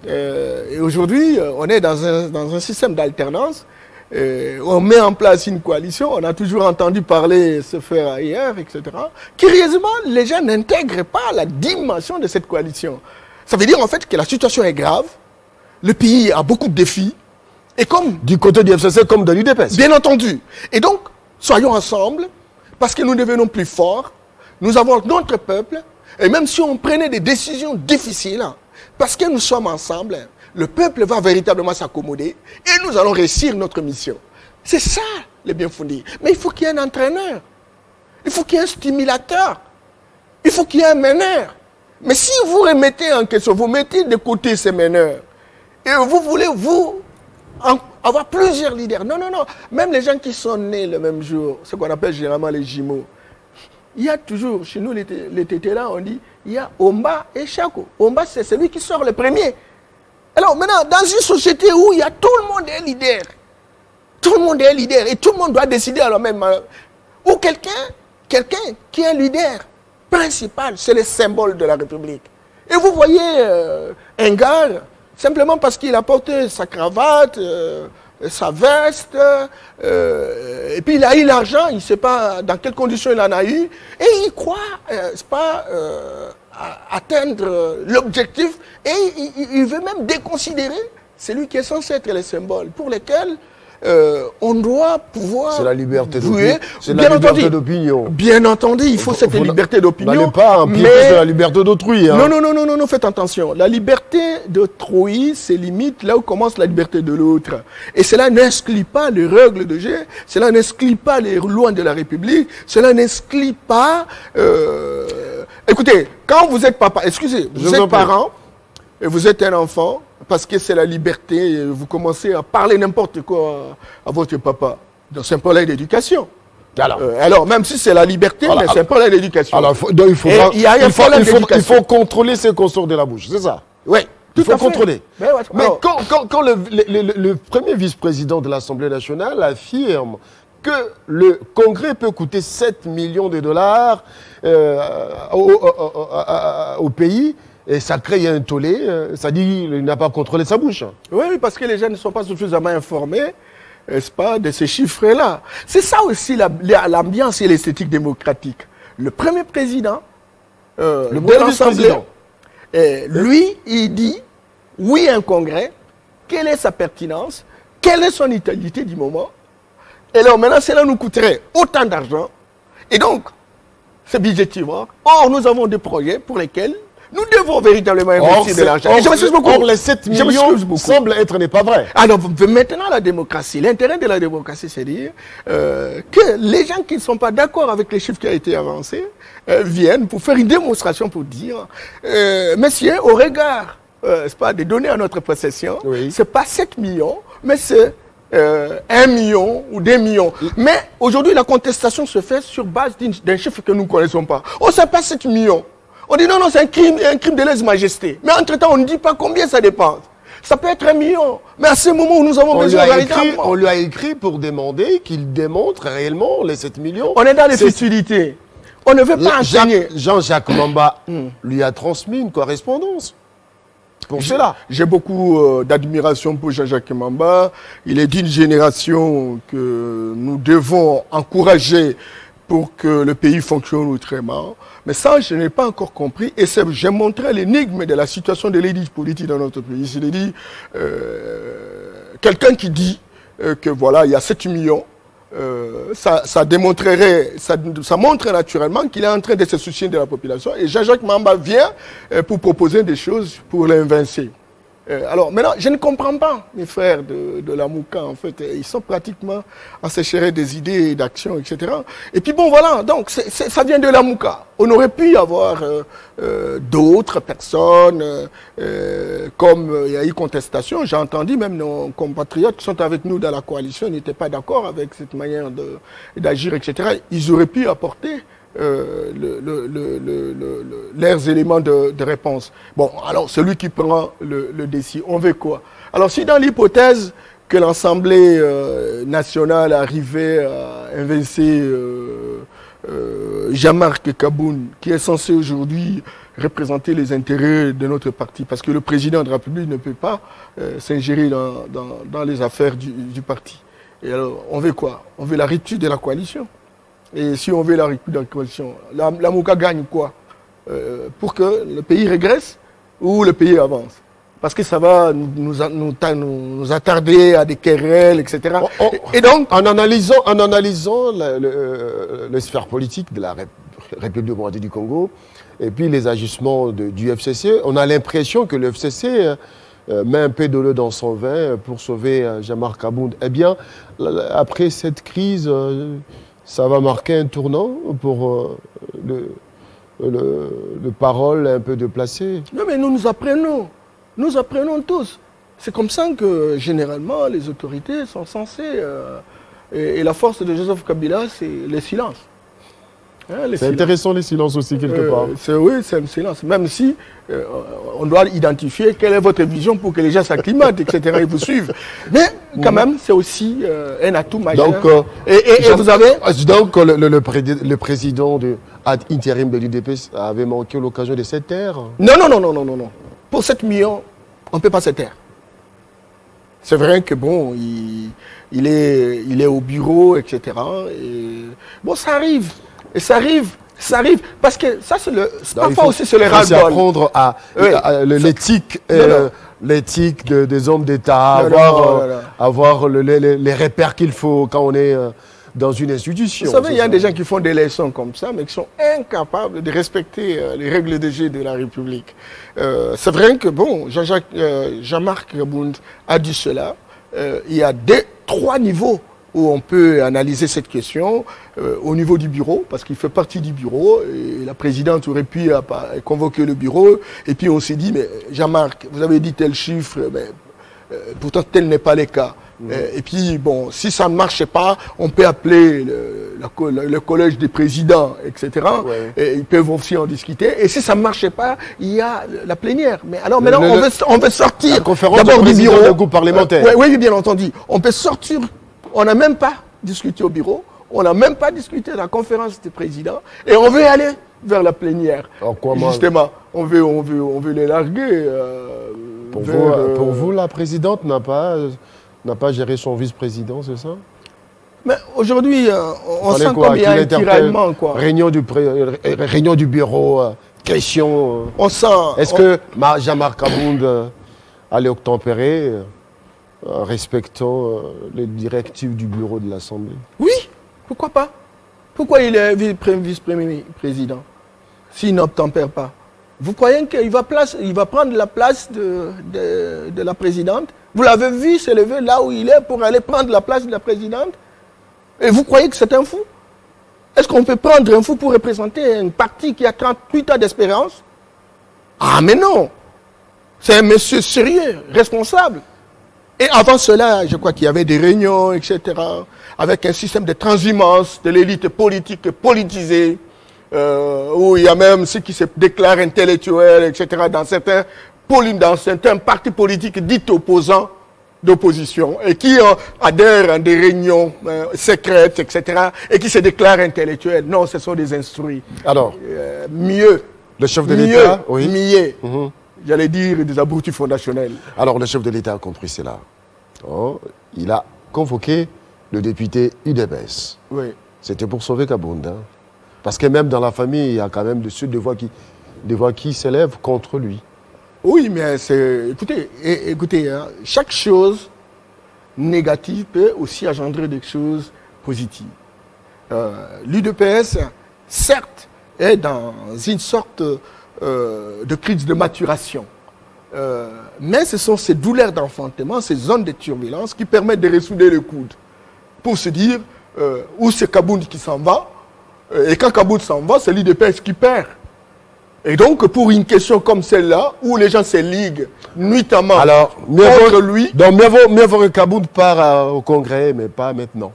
Et aujourd'hui, on est dans un système d'alternance. On met en place une coalition. On a toujours entendu parler se faire ailleurs, etc. Curieusement, les gens n'intègrent pas la dimension de cette coalition. Ça veut dire en fait que la situation est grave. Le pays a beaucoup de défis. Et comme du côté du FCC comme de l'UDPS. Bien entendu. Et donc, soyons ensemble, parce que nous devenons plus forts. Nous avons notre peuple. Et même si on prenait des décisions difficiles, parce que nous sommes ensemble, le peuple va véritablement s'accommoder et nous allons réussir notre mission. C'est ça, les bien fondés. Mais il faut qu'il y ait un entraîneur. Il faut qu'il y ait un stimulateur. Il faut qu'il y ait un meneur. Mais si vous remettez en question, vous mettez de côté ces meneurs, et vous voulez, avoir plusieurs leaders. Non, non, non. Même les gens qui sont nés le même jour, ce qu'on appelle généralement les jumeaux, il y a toujours, chez nous, les tétés là, on dit, il y a Omba et Chako. Omba, c'est celui qui sort le premier. Alors maintenant, dans une société où il y a tout le monde est leader, tout le monde est leader et tout le monde doit décider à la même manière, ou quelqu'un qui est leader principal, c'est le symbole de la République. Et vous voyez un gars, simplement parce qu'il a porté sa cravate, sa veste, et puis il a eu l'argent, il ne sait pas dans quelles conditions il en a eu, et il croit, atteindre l'objectif, et il veut même déconsidérer celui qui est censé être le symbole, pour lequel on doit pouvoir... C'est la liberté d'opinion. C'est la liberté d'opinion. Bien entendu, il faut cette liberté d'opinion. N'allez pas empiéter sur la liberté d'autrui. Hein. Non, non, non, non, non, non, faites attention. La liberté d'autrui, c'est limite là où commence la liberté de l'autre. Et cela n'exclut pas les règles de jeu, cela n'exclut pas les lois de la République, cela n'exclut pas... Écoutez, quand vous êtes papa, excusez, vous êtes parent, et vous êtes un enfant, parce que c'est la liberté, et vous commencez à parler n'importe quoi à votre papa. Donc c'est un problème d'éducation. Alors, même si c'est la liberté, mais c'est un problème d'éducation. Alors, il faut contrôler ce qu'on sort de la bouche, c'est ça? Oui. Il faut contrôler. Mais quand le premier vice-président de l'Assemblée nationale affirme que le Congrès peut coûter 7 millions de dollars au pays, et ça crée un tollé, ça dit qu'il n'a pas contrôlé sa bouche. Oui, parce que les gens ne sont pas suffisamment informés, n'est-ce pas, de ces chiffres-là. C'est ça aussi l'ambiance et l'esthétique démocratique. Le premier président de l'Assemblée, lui, il dit, oui, un congrès, quelle est sa pertinence, quelle est son utilité du moment. Et alors maintenant, cela nous coûterait autant d'argent. Et donc, c'est budgétivement. Or, nous avons des projets pour lesquels nous devons véritablement investir de l'argent. Or, les 7 millions semblent être n'est pas vrai. Alors, maintenant, la démocratie, l'intérêt de la démocratie, c'est de dire que les gens qui ne sont pas d'accord avec les chiffres qui ont été avancés viennent pour faire une démonstration pour dire, messieurs, au regard des données à notre possession, oui. Ce n'est pas 7 millions, mais c'est 1 million ou 2 millions. Mais aujourd'hui, la contestation se fait sur base d'un chiffre que nous ne connaissons pas. Oh, ce n'est pas 7 millions. On dit non, non, c'est un crime de lèse-majesté. Mais entre-temps, on ne dit pas combien ça dépense. Ça peut être 1 million. Mais à ce moment où nous avons besoin véritablement... On lui a écrit pour demander qu'il démontre réellement les 7 millions. On est dans les futilités. On ne veut pas enseigner. Jean-Jacques Mamba lui a transmis une correspondance. Pour cela. J'ai beaucoup d'admiration pour Jean-Jacques Mamba. Il est d'une génération que nous devons encourager pour que le pays fonctionne autrement. Mais ça, je n'ai pas encore compris. Et j'ai montré l'énigme de la situation de l'élite politique dans notre pays. C'est-à-dire, quelqu'un qui dit que voilà, il y a 7 millions, ça démontrerait, ça montre naturellement qu'il est en train de se soucier de la population. Et Jean-Jacques Mamba vient pour proposer des choses pour l'invincer. Alors maintenant, je ne comprends pas mes frères de la Mouka, en fait. Ils sont pratiquement à s'échairer des idées, d'actions, etc. Et puis bon, voilà, donc ça vient de la Mouka. On aurait pu y avoir d'autres personnes, comme il y a eu contestation. J'ai entendu même nos compatriotes qui sont avec nous dans la coalition n'étaient pas d'accord avec cette manière d'agir, etc. Ils auraient pu apporter leurs éléments de réponse. Bon, alors celui qui prend le décide, on veut quoi? Alors si dans l'hypothèse que l'Assemblée nationale arrivait à inverser Jean-Marc Kaboun, qui est censé aujourd'hui représenter les intérêts de notre parti, parce que le président de la République ne peut pas s'ingérer dans les affaires du parti. Et alors, on veut quoi? On veut la rupture de la coalition. Et si on veut la rupture de la coalition, la Mouka gagne quoi? Pour que le pays régresse ou le pays avance? Parce que ça va nous attarder à des querelles, etc. Et donc, en analysant le sphère politique de la République démocratique du Congo et puis les agissements du FCC, on a l'impression que le FCC met un peu de l'eau dans son vin pour sauver Jean-Marc Kaboun. Eh bien, après cette crise, ça va marquer un tournant pour le parole un peu déplacé. Non, mais nous apprenons. Nous apprenons tous. C'est comme ça que, généralement, les autorités sont censées... et la force de Joseph Kabila, c'est le silence. Hein, c'est intéressant, les silences aussi, quelque part. Oui, c'est un silence. Même si on doit identifier quelle est votre vision pour que les gens s'acclimatent, etc. et vous suivent. Mais, quand même, c'est aussi un atout majeur. Donc, et vous avez... Donc, le président ad intérim de l'UDP avait manqué l'occasion de se taire? Non. Pour 7 millions, on ne peut pas se taire. C'est vrai que bon, il est au bureau, etc. Et, bon, ça arrive. Et ça arrive. Parce que ça, parfois aussi, c'est le ras-le-bol. C'est apprendre à l'éthique. L'éthique des hommes d'État, avoir les repères qu'il faut quand on est dans une institution. Vous savez, il y a des gens qui font des leçons comme ça, mais qui sont incapables de respecter les règles de jeu de la République. C'est vrai que, bon, Jean-Marc Kaboun a dit cela. Il y a 3 niveaux où on peut analyser cette question. Au niveau du bureau, parce qu'il fait partie du bureau, et la présidente aurait pu convoquer le bureau, et puis on s'est dit, mais Jean-Marc, vous avez dit tel chiffre, mais pourtant tel n'est pas le cas. Et puis, bon, si ça ne marche pas, on peut appeler le collège des présidents, etc. Ouais. Et ils peuvent aussi en discuter. Et si ça ne marche pas, il y a la plénière. Mais alors maintenant, on veut sortir la conférence d'abord du bureau d'un groupe parlementaire. Oui, bien entendu. On peut sortir. On n'a même pas discuté au bureau. On n'a même pas discuté de la conférence des présidents. Et on veut aller vers la plénière. Justement, on veut les larguer. Pour vous, la présidente n'a pas géré son vice-président, c'est ça? Mais aujourd'hui, on sent qu'il y a un tiraillement. Réunion du bureau, question. On sent. Est-ce que Jean-Marc Kaboun allait obtempérer respectant les directives du bureau de l'Assemblée? Oui, pourquoi pas? Pourquoi il est vice-premier président s'il n'obtempère pas? Vous croyez qu'il va prendre la place de la présidente? Vous l'avez vu se lever là où il est pour aller prendre la place de la présidente? Et vous croyez que c'est un fou? Est-ce qu'on peut prendre un fou pour représenter un parti qui a 38 ans d'espérance? Ah mais non! C'est un monsieur sérieux, responsable. Et avant cela, je crois qu'il y avait des réunions, etc., avec un système de transhumance de l'élite politique politisée, où il y a même ceux qui se déclarent intellectuels, etc., dans certains partis politiques dits opposants d'opposition, et qui adhèrent à des réunions secrètes, etc., et qui se déclarent intellectuels. Non, ce sont des instruits. Alors, mieux. Le chef de l'État, oui. Mieux. J'allais dire des abrutis fondationnels. Alors, le chef de l'État a compris cela. Il a convoqué le député UDPS. Oui. C'était pour sauver Kaboun. Hein. Parce que même dans la famille, il y a quand même des voix qui s'élèvent contre lui. Oui, mais écoutez, hein, chaque chose négative peut aussi engendrer des choses positive. L'UDPS, certes, est dans une sorte de crise de maturation. Mais ce sont ces douleurs d'enfantement, ces zones de turbulence qui permettent de ressouder le coude pour se dire où c'est Kabound qui s'en va. Et quand Kabound s'en va, c'est l'UDPS qui perd. Et donc, pour une question comme celle-là, où les gens se liguent nuitamment contre lui... Donc, mieux vaut que Kabound part au Congrès, mais pas maintenant.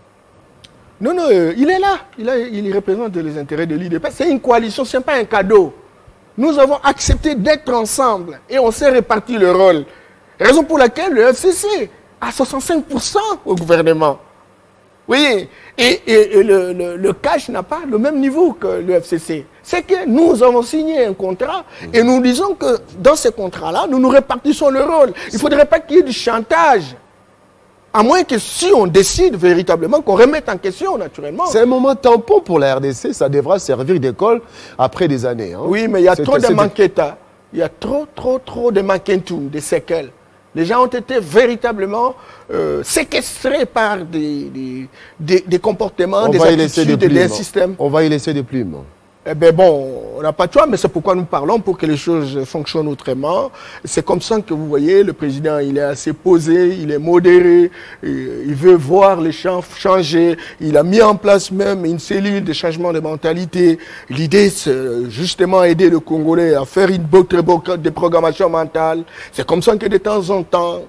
Non, non, il est là. Il représente les intérêts de l'UDPS. C'est une coalition, ce n'est pas un cadeau. Nous avons accepté d'être ensemble et on s'est réparti le rôle. Raison pour laquelle le FCC a 65% au gouvernement. Oui, et le cash n'a pas le même niveau que le FCC. C'est que nous avons signé un contrat et nous disons que dans ce contrat-là, nous nous répartissons le rôle. Il ne faudrait pas qu'il y ait du chantage. À moins que si on décide véritablement qu'on remette en question, naturellement. C'est un moment tampon pour la RDC, ça devra servir d'école après des années. Hein. Oui, mais il y a trop de manquetas. Il y a trop de manquentou, de séquelles. Les gens ont été véritablement séquestrés par des comportements, des attitudes, des systèmes. On va y laisser des plumes. Eh bien bon, on n'a pas de choix, mais c'est pourquoi nous parlons, pour que les choses fonctionnent autrement. C'est comme ça que vous voyez, le président, il est assez posé, il est modéré, il veut voir les champs changer. Il a mis en place même une cellule de changement de mentalité. L'idée, c'est justement aider le Congolais à faire une bonne déprogrammation mentale. C'est comme ça que de temps en temps,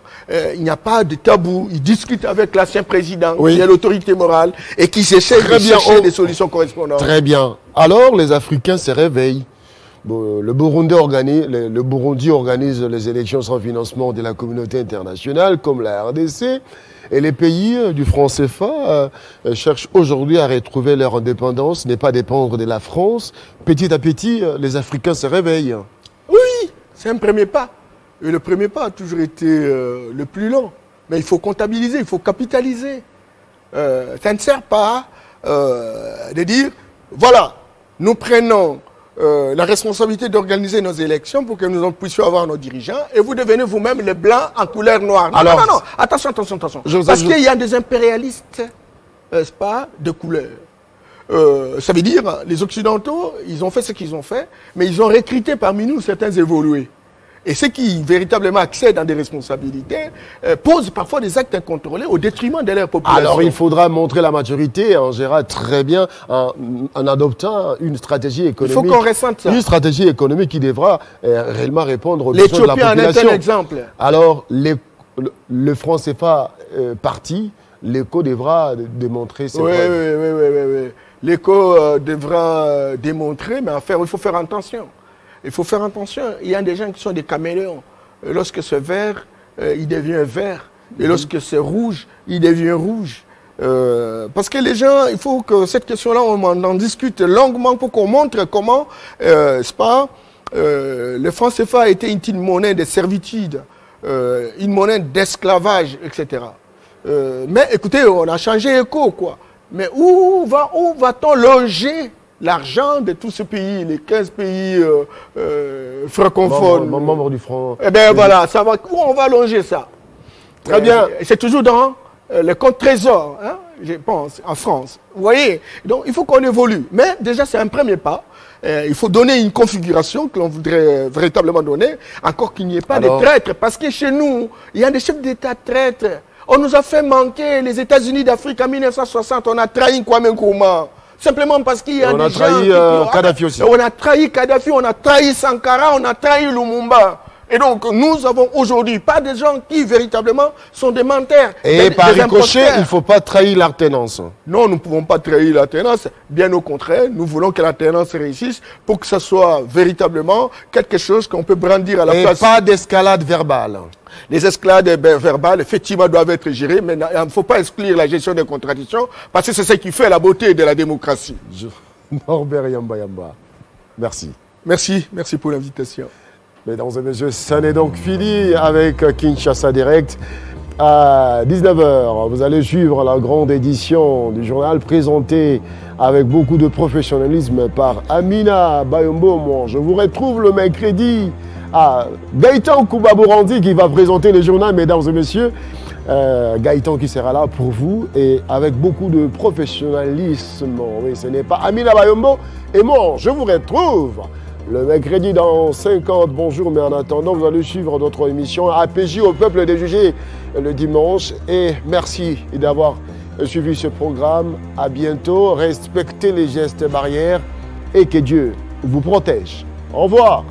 il n'y a pas de tabou. Il discute avec l'ancien président, qui est l'autorité morale, et qui essaie de chercher des solutions correspondantes. Très bien. Alors, les Africains se réveillent. Bon, le Burundi organise les élections sans financement de la communauté internationale, comme la RDC. Et les pays du franc CFA cherchent aujourd'hui à retrouver leur indépendance, ne pas dépendre de la France. Petit à petit, les Africains se réveillent. Oui, c'est un premier pas. Et le premier pas a toujours été le plus long. Mais il faut comptabiliser, il faut capitaliser. Ça ne sert pas de dire, voilà, nous prenons la responsabilité d'organiser nos élections pour que nous puissions avoir nos dirigeants et vous devenez vous-même les blancs en couleur noire. Non, non, non, attention. Parce qu'il y a des impérialistes, n'est-ce pas, de couleur. Ça veut dire, les Occidentaux, ils ont fait ce qu'ils ont fait, mais ils ont recruté parmi nous certains évolués. Et ceux qui véritablement accèdent à des responsabilités posent parfois des actes incontrôlés au détriment de leur population. Alors il faudra montrer la maturité, on gérera très bien en adoptant une stratégie économique. Il faut qu'on ressente ça. Une stratégie économique qui devra réellement répondre aux besoins de la population. L'Éthiopie en est un exemple. Alors le franc CFA parti, l'ECO devra démontrer ses preuves. Oui. L'ECO devra démontrer, mais il faut faire attention. Il faut faire attention, il y a des gens qui sont des caméléons. Lorsque c'est vert, il devient vert. Et lorsque c'est rouge, il devient rouge. Parce que les gens, il faut que cette question-là, on en discute longuement pour qu'on montre comment, le franc CFA a été une monnaie de servitude, une monnaie d'esclavage, etc. Mais écoutez, on a changé ECO, quoi. Mais où va-t-on loger l'argent de tous ces pays, les 15 pays francophones. Membres du franc. Eh bien voilà, ça va, où on va loger ça? Très bien. C'est toujours dans le compte trésor, hein, je pense, en France. Vous voyez? Donc il faut qu'on évolue. Mais déjà, c'est un premier pas. Il faut donner une configuration que l'on voudrait véritablement donner, encore qu'il n'y ait pas de traîtres. Parce que chez nous, il y a des chefs d'État traîtres. On nous a fait manquer les États-Unis d'Afrique en 1960. On a trahi Kwame Nkrumah. Simplement parce qu'il y a des gens qui... Kadhafi aussi. On a trahi Kadhafi, on a trahi Sankara, on a trahi Lumumba. Et donc, nous avons aujourd'hui pas des gens qui, véritablement, sont des menteurs. Et par ricochet, il ne faut pas trahir l'alternance. Non, nous ne pouvons pas trahir l'alternance. Bien au contraire, nous voulons que l'alternance réussisse pour que ce soit véritablement quelque chose qu'on peut brandir à la place. Et pas d'escalade verbale. Les escalades verbales, effectivement, doivent être gérées, mais il ne faut pas exclure la gestion des contradictions, parce que c'est ce qui fait la beauté de la démocratie. Norbert Yamba. Merci. Merci pour l'invitation. Mesdames et messieurs, ça n'est donc fini avec Kinshasa Direct. À 19h, vous allez suivre la grande édition du journal présenté avec beaucoup de professionnalisme par Amina Bayombo. Je vous retrouve le mercredi à Gaëtan Koubabourandi qui va présenter le journal, mesdames et messieurs. Gaëtan qui sera là pour vous et avec beaucoup de professionnalisme. Oui, ce n'est pas Amina Bayombo et moi, je vous retrouve le mercredi dans 50. Bonjour, mais en attendant, vous allez suivre notre émission APJ au peuple des jugés le dimanche. Et merci d'avoir suivi ce programme. À bientôt. Respectez les gestes barrières et que Dieu vous protège. Au revoir.